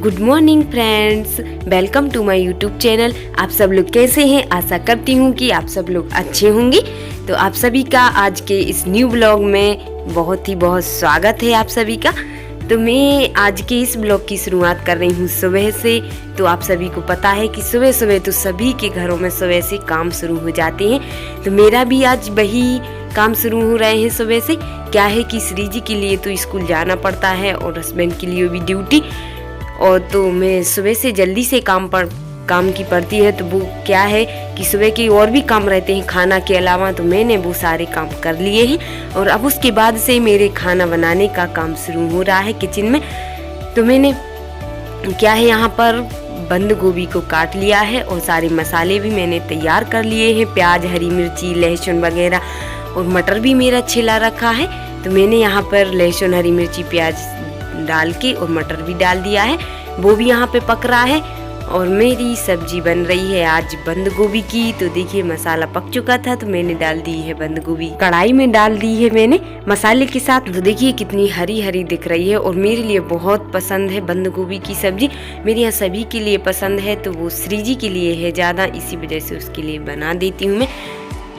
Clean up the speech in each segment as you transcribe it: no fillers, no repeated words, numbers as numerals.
Good morning friends, welcome to my YouTube channel. आप सब लोग कैसे हैं? आशा करती हूँ कि आप सब लोग अच्छे होंगे। तो आप सभी का आज के इस न्यू ब्लॉग में बहुत स्वागत है आप सभी का। तो मैं आज के इस ब्लॉग की शुरुआत कर रही हूँ सुबह से। तो आप सभी को पता है कि सुबह सुबह तो सभी के घरों में सुबह से काम शुरू हो जाते हैं। तो मेरा भी आज वही काम शुरू हो रहे हैं सुबह से। क्या है कि श्री जी के लिए तो स्कूल जाना पड़ता है और हस्बैंड के लिए भी ड्यूटी, और तो मैं सुबह से जल्दी से काम की पड़ती है। तो वो क्या है कि सुबह के और भी काम रहते हैं खाना के अलावा, तो मैंने वो सारे काम कर लिए हैं। और अब उसके बाद से मेरे खाना बनाने का काम शुरू हो रहा है किचन में। तो मैंने क्या है यहाँ पर बंद गोभी को काट लिया है और सारे मसाले भी मैंने तैयार कर लिए हैं, प्याज, हरी मिर्ची, लहसुन वगैरह, और मटर भी मेरा छिला रखा है। तो मैंने यहाँ पर लहसुन, हरी मिर्ची, प्याज डाल के और मटर भी डाल दिया है, वो भी यहाँ पे पक रहा है। और मेरी सब्जी बन रही है आज बंद गोभी की। तो देखिए मसाला पक चुका था तो मैंने डाल दी है बंद गोभी, कढ़ाई में डाल दी है मैंने मसाले के साथ। तो देखिए कितनी हरी हरी दिख रही है और मेरे लिए बहुत पसंद है बंद गोभी की सब्जी। मेरे यहाँ सभी के लिए पसंद है, तो वो श्री जी के लिए है ज़्यादा, इसी वजह से उसके लिए बना देती हूँ मैं।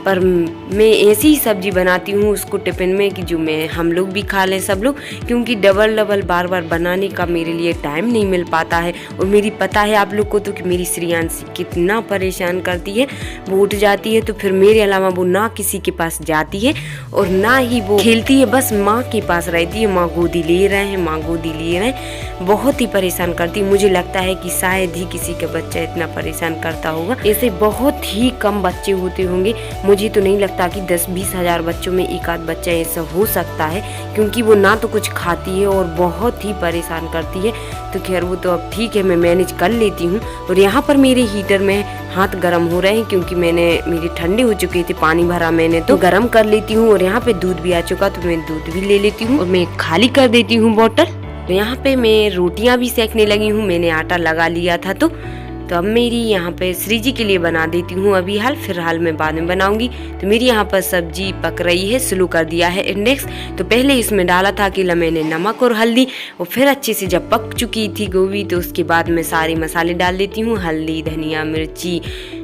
पर मैं ऐसी ही सब्जी बनाती हूँ उसको टिफिन में कि जो हम लोग भी खा लें सब लोग, क्योंकि डबल बार बार बनाने का मेरे लिए टाइम नहीं मिल पाता है। और मेरी पता है आप लोग को तो कि मेरी श्रेयांशी कितना परेशान करती है। वो उठ जाती है तो फिर मेरे अलावा वो ना किसी के पास जाती है और ना ही वो खेलती है, बस माँ के पास रहती है। माँ गोदी ले रहे हैं, माँ गोदी ले रहे हैं, बहुत ही परेशान करती है। मुझे लगता है कि शायद ही किसी का बच्चा इतना परेशान करता होगा। ऐसे बहुत ही कम बच्चे होते होंगे, मुझे तो नहीं लगता कि 10-20 हजार बच्चों में एक आध बच्चा ऐसा हो सकता है, क्योंकि वो ना तो कुछ खाती है और बहुत ही परेशान करती है। तो खैर वो तो अब ठीक है, मैं मैनेज कर लेती हूँ। और यहाँ पर मेरे हीटर में हाथ गर्म हो रहे हैं, क्योंकि मेरे ठंडे हो चुके थे, पानी भरा मैंने तो गर्म कर लेती हूँ। और यहाँ पे दूध भी आ चुका तो मैं दूध भी ले लेती हूँ और मैं खाली कर देती हूँ बोतल। तो यहाँ पे मैं रोटियाँ भी सेकने लगी हूँ, मैंने आटा लगा लिया था। तो अब मेरी यहाँ पे श्री जी के लिए बना देती हूँ अभी फिलहाल मैं बाद में बनाऊंगी। तो मेरी यहाँ पर सब्जी पक रही है, स्लो कर दिया है इंडेक्स। तो पहले इसमें डाला था अकेला मैंने नमक और हल्दी, और फिर अच्छे से जब पक चुकी थी गोभी तो उसके बाद मैं सारे मसाले डाल देती हूँ, हल्दी, धनिया, मिर्ची,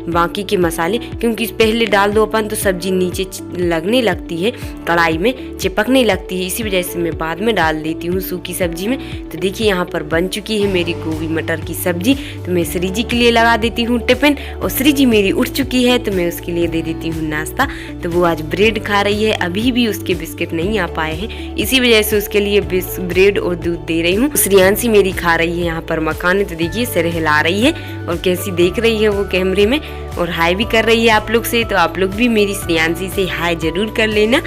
बाकी के मसाले। क्योंकि पहले डाल दो अपन तो सब्जी नीचे लगने लगती है, कढ़ाई में चिपकने लगती है, इसी वजह से मैं बाद में डाल देती हूँ सूखी सब्जी में। तो देखिए यहाँ पर बन चुकी है मेरी गोभी मटर की सब्जी। तो मैं श्री जी के लिए लगा देती हूँ टिफिन, और श्री जी मेरी उठ चुकी है तो मैं उसके लिए दे देती हूँ नाश्ता। तो वो आज ब्रेड खा रही है, अभी भी उसके बिस्किट नहीं आ पाए हैं, इसी वजह से उसके लिए ब्रेड और दूध दे रही हूँ। श्रेयांशी मेरी खा रही है यहाँ पर मखाने। तो देखिए सिर हिला रही है और कैसी देख रही है वो कैमरे में, और हाय भी कर रही है आप लोग से। तो आप लोग भी मेरी श्रेयांशी से हाय जरूर कर लेना,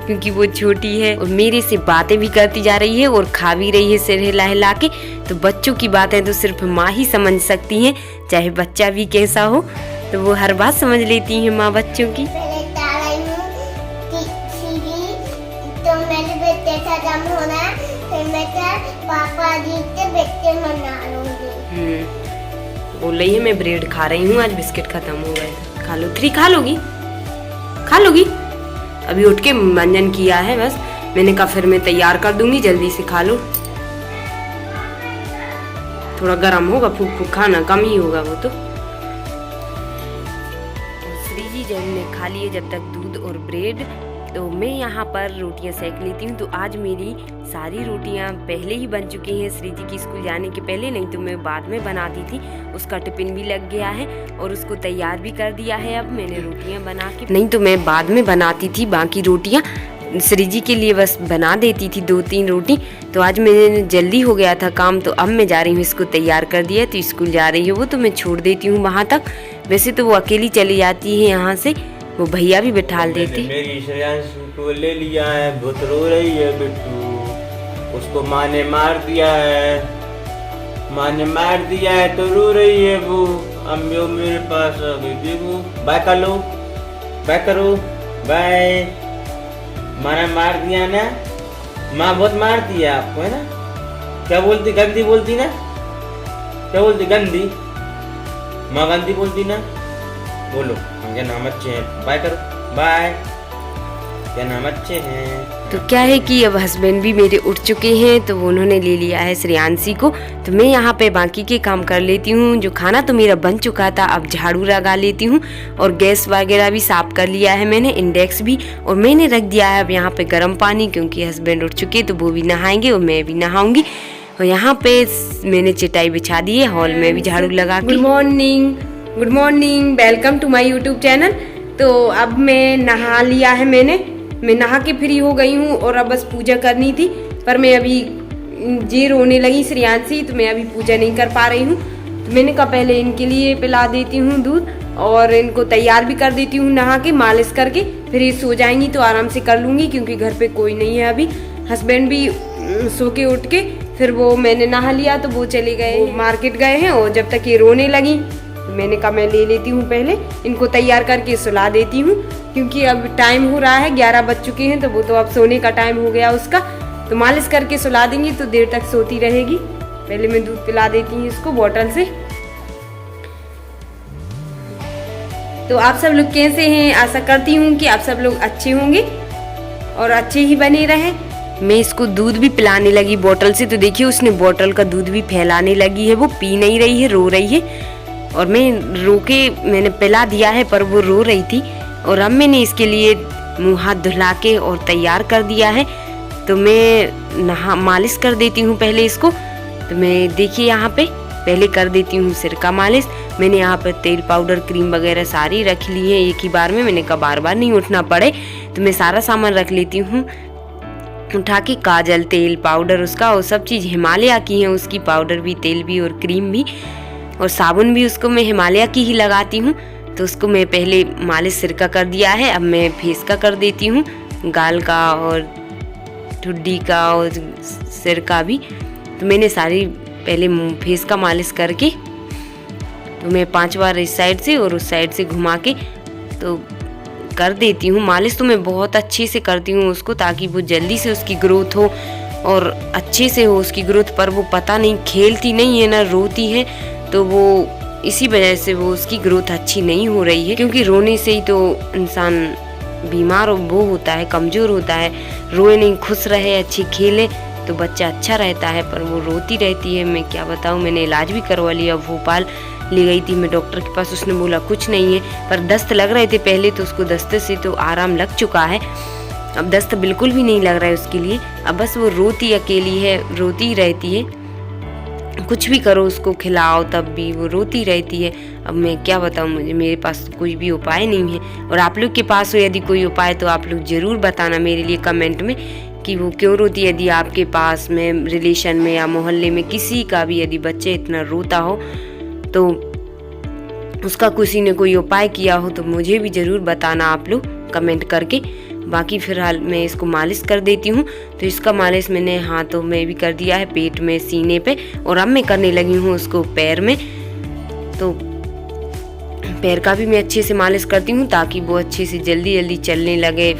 क्योंकि वो छोटी है और मेरे से बातें भी करती जा रही है और खा भी रही है सिर हिला हिला के। तो बच्चों की बातें तो सिर्फ माँ ही समझ सकती हैं, चाहे बच्चा भी कैसा हो, तो वो हर बात समझ लेती है माँ बच्चों की। बोल रही है मैं ब्रेड खा रही हूँ, आज बिस्किट खत्म हो गए। खा लो, 3 खा लोगी। अभी उठ के मंजन किया है बस, मैंने कहा फिर मैं तैयार कर दूंगी, जल्दी से खा लो। थोड़ा गर्म होगा, फूक फूक खाना कम ही होगा वो तो। श्री जी जब ने खा लिए जब तक दूध और ब्रेड, तो मैं यहाँ पर रोटियां सेक लेती हूँ। तो आज मेरी सारी रोटियां पहले ही बन चुकी हैं श्री जी की स्कूल जाने के पहले, नहीं तो मैं बाद में बनाती थी। उसका टिफिन भी लग गया है और उसको तैयार भी कर दिया है अब मैंने रोटियां बना के, नहीं तो मैं बाद में बनाती थी बाकी रोटियां। श्री जी के लिए बस बना देती थी 2-3 रोटी। तो आज मेरे जल्दी हो गया था काम, तो अब मैं जा रही हूँ, इसको तैयार कर दिया। तो स्कूल जा रही है वो, तो मैं छोड़ देती हूँ वहाँ तक। वैसे तो वो अकेली चली जाती है यहाँ से, वो भैया भी बिठा देते। मेरी श्रेयांशी को ले लिया है, बहुत रो रही है बिट्टू, उसको माँ ने मार दिया है, तो रो रही है वो। अम्मी मेरे पास अभी देखो, बाय कर लो, बाय करो, बाय। माँ ने मार दिया ना, माँ बहुत मारती है आपको, है ना? क्या बोलती? गंदी बोलती ना? क्या बोलती? गंदी? माँ गंदी बोलती ना? बोलो, हमके नाम अच्छे हैं, बाय करो, बाय। क्या नाम अच्छे हैं। तो क्या है कि अब हस्बैंड भी मेरे उठ चुके हैं, तो उन्होंने ले लिया है श्रेयांशी को। तो मैं यहाँ पे बाकी के काम कर लेती हूँ। जो खाना तो मेरा बन चुका था, अब झाड़ू लगा लेती हूँ और गैस वगैरह भी साफ कर लिया है मैंने, इंडेक्स भी। और मैंने रख दिया है अब यहाँ पे गर्म पानी, क्योंकि हस्बैंड उठ चुके तो वो भी नहाएंगे और मैं भी नहाऊंगी। और यहाँ पे मैंने चटाई बिछा दी है, हॉल में भी झाड़ू लगा के। Good morning, welcome to my YouTube channel. तो अब मैं नहा लिया है मैं नहा के फ्री हो गई हूँ और अब बस पूजा करनी थी, पर मैं अभी ये रोने लगी श्रेयांशी, तो मैं अभी पूजा नहीं कर पा रही हूँ। तो मैंने कहा पहले इनके लिए पिला देती हूँ दूध और इनको तैयार भी कर देती हूँ नहा के, मालिश करके। फिर ये सो जाएंगी तो आराम से कर लूँगी, क्योंकि घर पे कोई नहीं है अभी। हस्बैंड भी सो के उठ के फिर वो मैंने नहा लिया तो वो चले गए, मार्केट गए हैं। और जब तक ये रोने लगी तो मैंने कहा मैं ले लेती हूँ, पहले इनको तैयार करके सुला देती हूँ, क्योंकि अब टाइम हो रहा है, 11 बज चुके हैं, तो वो तो अब सोने का टाइम हो गया उसका। तो मालिश करके सुला देंगी तो देर तक सोती रहेगी। पहले मैं दूध पिला देती हूँ इसको बोतल से। तो आप सब लोग कैसे हैं? आशा करती हूँ कि आप सब लोग अच्छे होंगे और अच्छे ही बने रहें। मैं इसको दूध भी पिलाने लगी बोतल से, तो देखिए उसने बोतल का दूध भी फैलाने लगी है, वो पी नहीं रही है, रो रही है। और मैं मैंने पिला दिया है, पर वो रो रही थी। और अब मैंने इसके लिए मुँह हाथ धुला के और तैयार कर दिया है। तो मैं मालिश कर देती हूँ पहले इसको। तो मैं देखिए यहाँ पे पहले कर देती हूँ सिर का मालिश। मैंने यहाँ पर तेल पाउडर क्रीम वगैरह सारी रख ली है एक ही बार में, मैंने कहा बार बार नहीं उठना पड़े, तो मैं सारा सामान रख लेती हूँ उठा के। काजल, तेल, पाउडर उसका, और सब चीज़ हिमालय की है उसकी, पाउडर भी, तेल भी और क्रीम भी, और साबुन भी उसको मैं हिमालय की ही लगाती हूँ। तो उसको मैं पहले मालिश सिर का कर दिया है, अब मैं फेस का कर देती हूँ, गाल का और ठुड्डी का और सिर का भी। तो मैंने सारी पहले फेस का मालिश करके, तो मैं 5 बार इस साइड से और उस साइड से घुमा के तो कर देती हूँ मालिश। तो मैं बहुत अच्छे से करती हूँ उसको, ताकि वो जल्दी से उसकी ग्रोथ हो और अच्छे से हो उसकी ग्रोथ। पर वो पता नहीं खेलती नहीं है ना रोती है, तो वो इसी वजह से वो उसकी ग्रोथ अच्छी नहीं हो रही है। क्योंकि रोने से ही तो इंसान बीमार वो होता है, कमज़ोर होता है। रोए नहीं, खुश रहे, अच्छी खेले तो बच्चा अच्छा रहता है, पर वो रोती रहती है। मैं क्या बताऊँ, मैंने इलाज भी करवा लिया, भोपाल ले गई थी मैं डॉक्टर के पास, उसने बोला कुछ नहीं है। पर दस्त लग रहे थे पहले, तो उसको दस्त से तो आराम लग चुका है, अब दस्त बिल्कुल भी नहीं लग रहा है उसके लिए। अब बस वो रोती अकेली है, रोती ही रहती है, कुछ भी करो उसको खिलाओ तब भी वो रोती रहती है। अब मैं क्या बताऊँ, मेरे पास तो कोई भी उपाय नहीं है। और आप लोग के पास हो यदि कोई उपाय, तो आप लोग ज़रूर बताना मेरे लिए कमेंट में कि वो क्यों रोती है। यदि आपके पास में, रिलेशन में या मोहल्ले में किसी का भी यदि बच्चे इतना रोता हो, तो उसका किसी ने कोई उपाय किया हो, तो मुझे भी ज़रूर बताना आप लोग कमेंट करके। बाकी फिलहाल मैं इसको मालिश कर देती हूँ। तो इसका मालिश मैंने हाथों में भी कर दिया है, पेट में, सीने पे, और अब मैं करने लगी हूँ उसको पैर में। तो पैर का भी मैं अच्छे से मालिश करती हूँ, ताकि वो अच्छे से जल्दी जल्दी चलने लगे।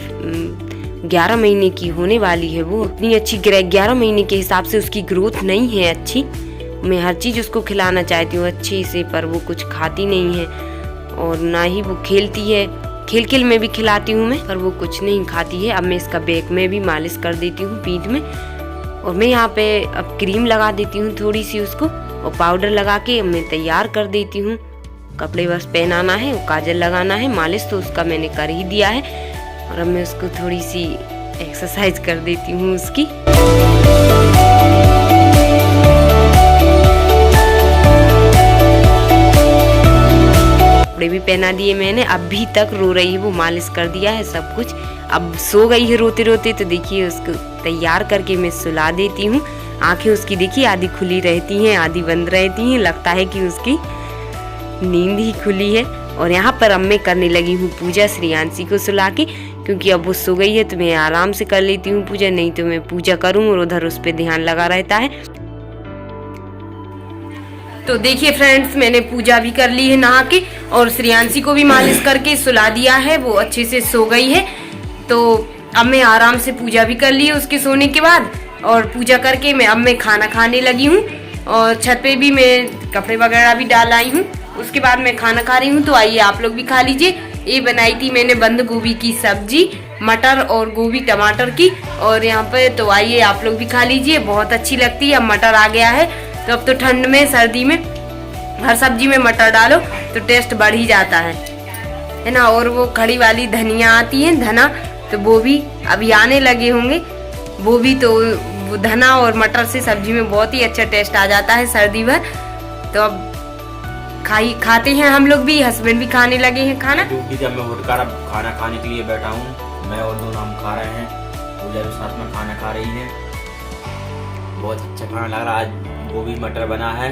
11 महीने की होने वाली है वो, उतनी अच्छी 11 महीने के हिसाब से उसकी ग्रोथ नहीं है अच्छी। मैं हर चीज़ उसको खिलाना चाहती हूँ अच्छे से, पर वो कुछ खाती नहीं है और ना ही वो खेलती है। खेल में भी खिलाती हूँ मैं, पर वो कुछ नहीं खाती है। अब मैं इसका बैक में भी मालिश कर देती हूँ, पीठ में। और मैं यहाँ पे अब क्रीम लगा देती हूँ थोड़ी सी उसको, और पाउडर लगा के मैं तैयार कर देती हूँ। कपड़े बस पहनाना है, वो काजल लगाना है, मालिश तो उसका मैंने कर ही दिया है। और अब मैं उसको थोड़ी सी एक्सरसाइज कर देती हूँ उसकी। कपड़े भी पहना दिए मैंने, अभी तक रो रही है, वो मालिश कर दिया है सब कुछ, अब सो गई है रोते रोते। तो देखिए उसको तैयार करके मैं सुला देती हूँ। आंखें उसकी देखिए आधी खुली रहती हैं, आधी बंद रहती हैं, लगता है कि उसकी नींद ही खुली है। और यहाँ पर अब मैं करने लगी हूँ पूजा श्रेयांशी को सुला के, क्योंकि अब वो सो गई है तो मैं आराम से कर लेती हूँ पूजा, नहीं तो मैं पूजा करूँ और उधर उस पर ध्यान लगा रहता है। तो देखिए फ्रेंड्स, मैंने पूजा भी कर ली है नहा के, और श्रेयांशी को भी मालिश करके सुला दिया है, वो अच्छे से सो गई है। तो अब मैं आराम से पूजा भी कर ली है उसके सोने के बाद, और पूजा करके अब मैं खाना खाने लगी हूँ, और छत पे भी मैं कपड़े वगैरह भी डाल आई हूँ। उसके बाद मैं खाना खा रही हूँ, तो आइए आप लोग भी खा लीजिए। ये बनाई थी मैंने बंद गोभी की सब्जी, मटर और गोभी टमाटर की। और यहाँ पे तो आइए आप लोग भी खा लीजिए, बहुत अच्छी लगती है। अब मटर आ गया है तो अब तो ठंड में सर्दी में हर सब्जी में मटर डालो तो टेस्ट बढ़ ही जाता है ना। और वो खड़ी वाली धनिया आती है, धना, तो वो भी अभी आने लगे होंगे। वो भी तो वो धना और मटर से सब्जी में बहुत ही अच्छा टेस्ट आ जाता है सर्दी भर। तो अब खाते हैं हम लोग भी, हस्बैंड भी खाने लगे हैं खाना। जब मैं उठकर अब खाना खाने के लिए बैठा हूँ, मैं और दोनों हम खा रहे हैं, पूजा भी साथ में खाना खा रही है। बहुत अच्छा खाना लग रहा है, आज गोभी मटर बना है,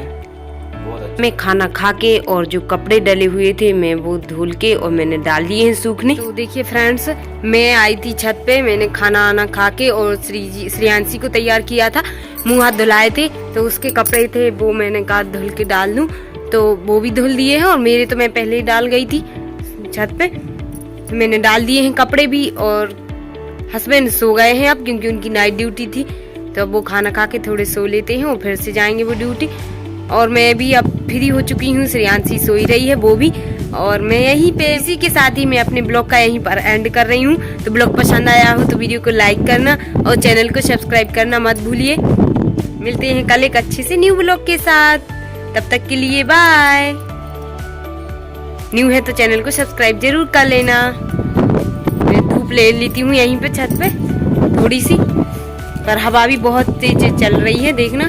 बहुत अच्छा। मैं खाना खा के और जो कपड़े डले हुए थे मैं वो धुल के और मैंने डाल दिए हैं सूखने। तो देखिए फ्रेंड्स, मैं आई थी छत पे, मैंने खाना आना खा के और श्रेयांशी को तैयार किया था, मुँह हाथ धुलाए थे, तो उसके कपड़े थे वो मैंने कहा धुल के डाल दूं, तो वो भी धुल दिए हैं। और मेरे तो मैं पहले ही डाल गई थी छत पे, तो मैंने डाल दिए हैं कपड़े भी। और हस्बैंड सो गए हैं अब क्योंकि उनकी नाइट ड्यूटी थी, तो अब वो खाना खा के थोड़े सो लेते हैं और फिर से जाएंगे वो ड्यूटी। और मैं भी अब फ्री हो चुकी हूँ, श्रेयांशी सोई रही है वो भी। और मैं यहीं पे इसी के साथ ही मैं अपने ब्लॉग का यहीं पर एंड कर रही हूँ। तो ब्लॉग पसंद आया हो तो वीडियो को लाइक करना और चैनल को सब्सक्राइब करना मत भूलिए। मिलते हैं कल एक अच्छे से न्यू ब्लॉग के साथ, तब तक के लिए बाय। न्यू है तो चैनल को सब्सक्राइब जरूर कर लेना। मैं धूप ले लेती हूँ यहीं पे छत पे थोड़ी सी, पर हवा भी बहुत तेज चल रही है, देखना।